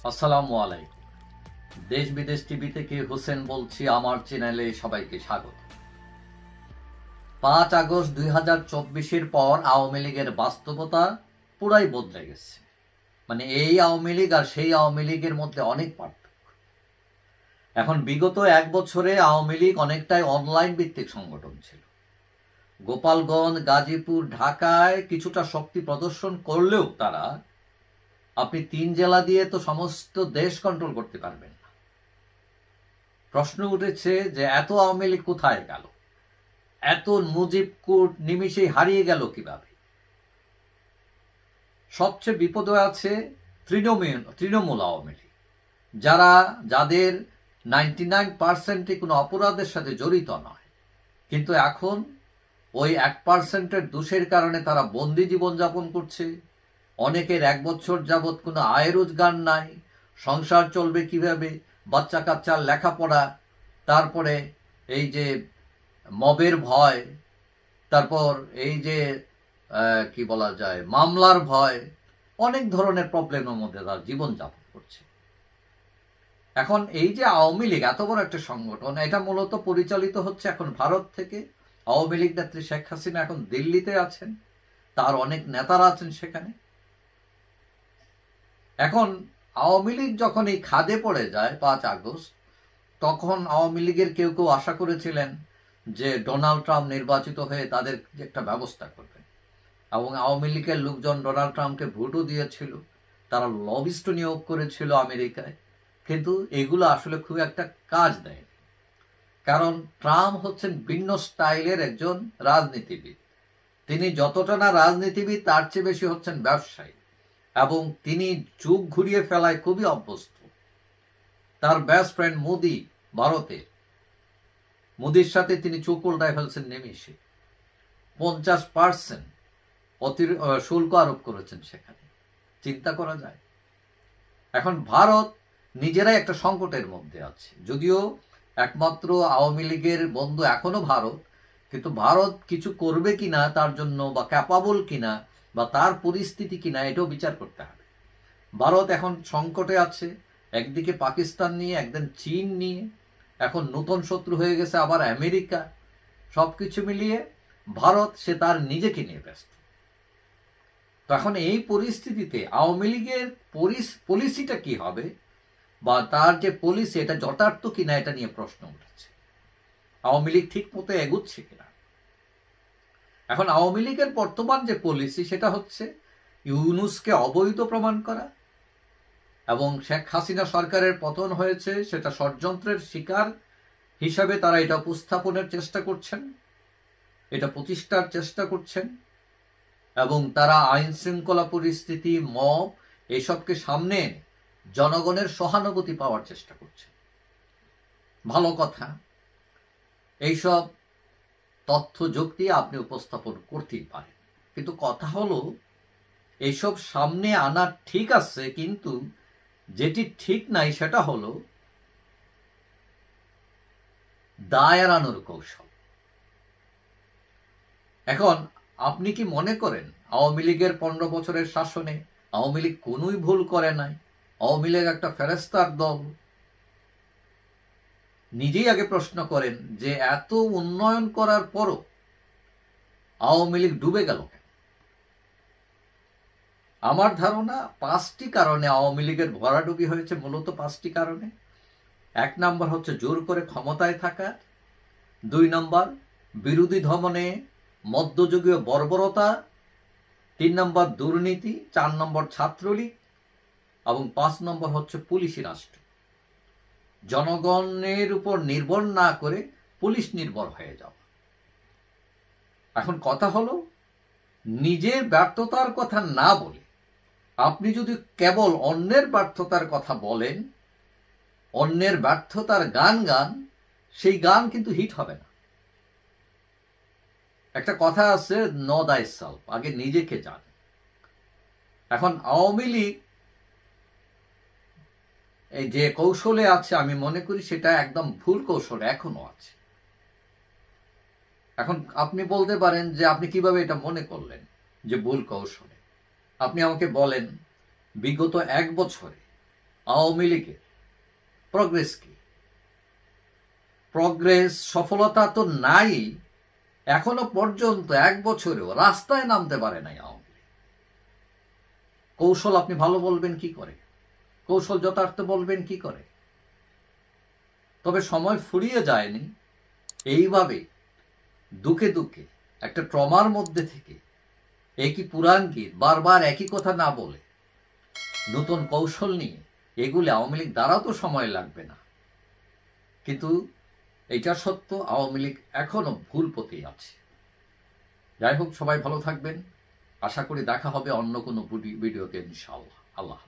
আসসালামু আলাইকুম। দেশ বিদেশ টিভি থেকে হোসেন বলছি। আমার চ্যানেলে সবাইকে স্বাগত। 5 আগস্ট 2024-এর পর আওয়ামী লীগের বাস্তবতা পুরাই বদলে গেছে। মানে এই আওয়ামী লীগ আর সেই আওয়ামী লীগের মধ্যে অনেক পার্থক্য। এখন বিগত এক বছরে আওয়ামী লীগ অনেকটাই অনলাইন ভিত্তিক সংগঠন ছিল। গোপালগঞ্জ, গাজীপুর, ঢাকায় কিছুটা শক্তি প্রদর্শন করলেও তারা আপনি 3 জেলা দিয়ে তো সমস্ত দেশ কন্ট্রোল করতে পারবেন না। প্রশ্ন উঠেছে যে এত আওয়ামী লীগ কোথায় গেল, এত মুজিব কোর্ট নিমিষেই হারিয়ে গেল কিভাবে? সবচেয়ে বিপদে আছে তৃণমূল আওয়ামী লীগ, যাদের 99% কোনো অপরাধের সাথে জড়িত নয়, কিন্তু এখন ওই 1%-এর দোষের কারণে তারা বন্দি জীবনযাপন করছে। অনেকের 1 বছর যাবৎ কোনো আয় রোজগার নাই, সংসার চলবে কিভাবে, বাচ্চা কাচ্চার লেখাপড়া, তারপরে এই যে মবের ভয়, তারপর এই যে কি বলা যায় মামলার ভয়, অনেক ধরনের প্রবলেমের মধ্যে তার জীবনযাপন করছে। এখন এই যে আওয়ামী লীগ এত বড় একটা সংগঠন, এটা মূলত পরিচালিত হচ্ছে এখন ভারত থেকে। আওয়ামী লীগ নেত্রী শেখ হাসিনা এখন দিল্লিতে আছেন, তার অনেক নেতারা আছেন সেখানে। এখন আওয়ামী লীগ যখন এই খাদে পড়ে যায় 5 আগস্ট, তখন আওয়ামী লীগের কেউ কেউ আশা করেছিলেন যে ডোনাল্ড ট্রাম্প নির্বাচিত হয়ে তাদের একটা ব্যবস্থা করবেন, এবং আওয়ামী লীগের লোকজন ডোনাল্ড ট্রাম্পকে ভোটও দিয়েছিল, তারা লবিস্ট নিয়োগ করেছিল আমেরিকায়, কিন্তু এগুলো আসলে খুব একটা কাজ দেয়নি। কারণ ট্রাম্প হচ্ছেন ভিন্ন স্টাইলের একজন রাজনীতিবিদ। তিনি যতটা না রাজনীতিবিদ, তার চেয়ে বেশি হচ্ছেন ব্যবসায়ী, এবং তিনি যুগ ঘুরিয়ে ফেলায় খুবই অভ্যস্ত। তার বেস্ট ফ্রেন্ড মোদি, ভারতের মোদির সাথে তিনি চোখ উল্টায় ফেলছেন নিমিষে। 50% শুল্ক আরোপ করেছেন সেখানে। চিন্তা করা যায়। এখন ভারত নিজেরাই একটা সংকটের মধ্যে আছে। যদিও একমাত্র আওয়ামী লীগের বন্ধু এখনো ভারত, কিন্তু ভারত কিছু করবে কিনা তার জন্য, বা ক্যাপাবল কিনা, বা তার পরিস্থিতি কিনা, এটাও বিচার করতে হবে। ভারত এখন সংকটে আছে, একদিকে পাকিস্তান নিয়ে, একদিন চীন নিয়ে, এখন নতুন শত্রু হয়ে গেছে আবার আমেরিকা। সবকিছু মিলিয়ে ভারত সে তার নিজেকে নিয়ে ব্যস্ত। তখন এই পরিস্থিতিতে আওয়ামী লীগের পলিসিটা কি হবে, বা তার যে পলিসি এটা যথার্থ কিনা, এটা নিয়ে প্রশ্ন উঠেছে। আওয়ামী লীগ ঠিক মতো এগুচ্ছে কিনা। এখন আওয়ামী লীগের বর্তমান যে পলিসি, সেটা হচ্ছে ইউনূসকে অবৈধ প্রমাণ করা, এবং শেখ হাসিনা সরকারের পতন হয়েছে সেটা ষড়যন্ত্রের শিকার হিসাবে তারা এটা উপস্থাপনের চেষ্টা করছেন, এটা প্রতিষ্ঠার চেষ্টা করছেন, এবং তারা আইন শৃঙ্খলা পরিস্থিতি, মব, এসবকে সামনে এনে জনগণের সহানুভূতি পাওয়ার চেষ্টা করছেন। ভালো কথা, এইসব তথ্য যুক্তি আপনি উপস্থাপন করতেই পারেন, কিন্তু কথা হলো এইসব সামনে আনা ঠিক আছে, কিন্তু যেটি ঠিক নাই সেটা হলো দায় এড়ানোর কৌশল। এখন আপনি কি মনে করেন আওয়ামী লীগের 15 বছরের শাসনে আওয়ামী লীগ কোনোই ভুল করে নাই? আওয়ামী লীগ একটা ফেরেস্তার দল। নিজেই আগে প্রশ্ন করেন যে এত উন্নয়ন করার পরও আওয়ামী লীগ ডুবে গেল কেন? আমার ধারণা 5টি কারণে আওয়ামী লীগের ভরাডুবি হয়েছে, মূলত 5টি কারণে। 1 নম্বর হচ্ছে জোর করে ক্ষমতায় থাকা, 2 নম্বর বিরোধী দমনে মধ্যযুগীয় বর্বরতা, 3 নম্বর দুর্নীতি, 4 নম্বর ছাত্রলীগ, এবং 5 নম্বর হচ্ছে পুলিশি রাষ্ট্র। জনগণের উপর নির্ভর না করে পুলিশ নির্ভর হয়ে যাওয়া। এখন কথা হলো, নিজের ব্যর্থতার কথা না বলে আপনি যদি কেবল অন্যের ব্যর্থতার কথা বলেন, অন্যের ব্যর্থতার গান গান, সেই গান কিন্তু হিট হবে না। একটা কথা আছে, নো thyself, আগে নিজেকে জান। এখন আওয়ামী লীগ এই যে কৌশলে আছে, আমি মনে করি সেটা একদম ভুল কৌশল এখনো আছে। এখন আপনি বলতে পারেন যে আপনি কিভাবে এটা মনে করলেন যে ভুল কৌশলে? আপনি আমাকে বলেন বিগত 1 বছরে আওয়ামী লীগের প্রগ্রেস কি? প্রগ্রেস সফলতা তো নাই, এখনো পর্যন্ত 1 বছরেও রাস্তায় নামতে পারে নাই আওয়ামী লীগ। কৌশল আপনি ভালো বলবেন কি করে? কৌশল যথার্থ বলবেন কি করে? তবে সময় ফুরিয়ে যায়নি। এইভাবে দুঃখে দুঃখে একটা ট্রমার মধ্যে থেকে একই পুরাণ গীত বারবার একই কথা না বলে নতুন কৌশল নিয়ে এগুলো আওয়ামী লীগ দ্বারাও তো সময় লাগবে না। কিন্তু এটা সত্য, আওয়ামী লীগ এখনো ভুল পথেই আছে। যাই হোক, সবাই ভালো থাকবেন। আশা করি দেখা হবে অন্য কোনো ভিডিওতে ইনশাআল্লাহ। আল্লাহ।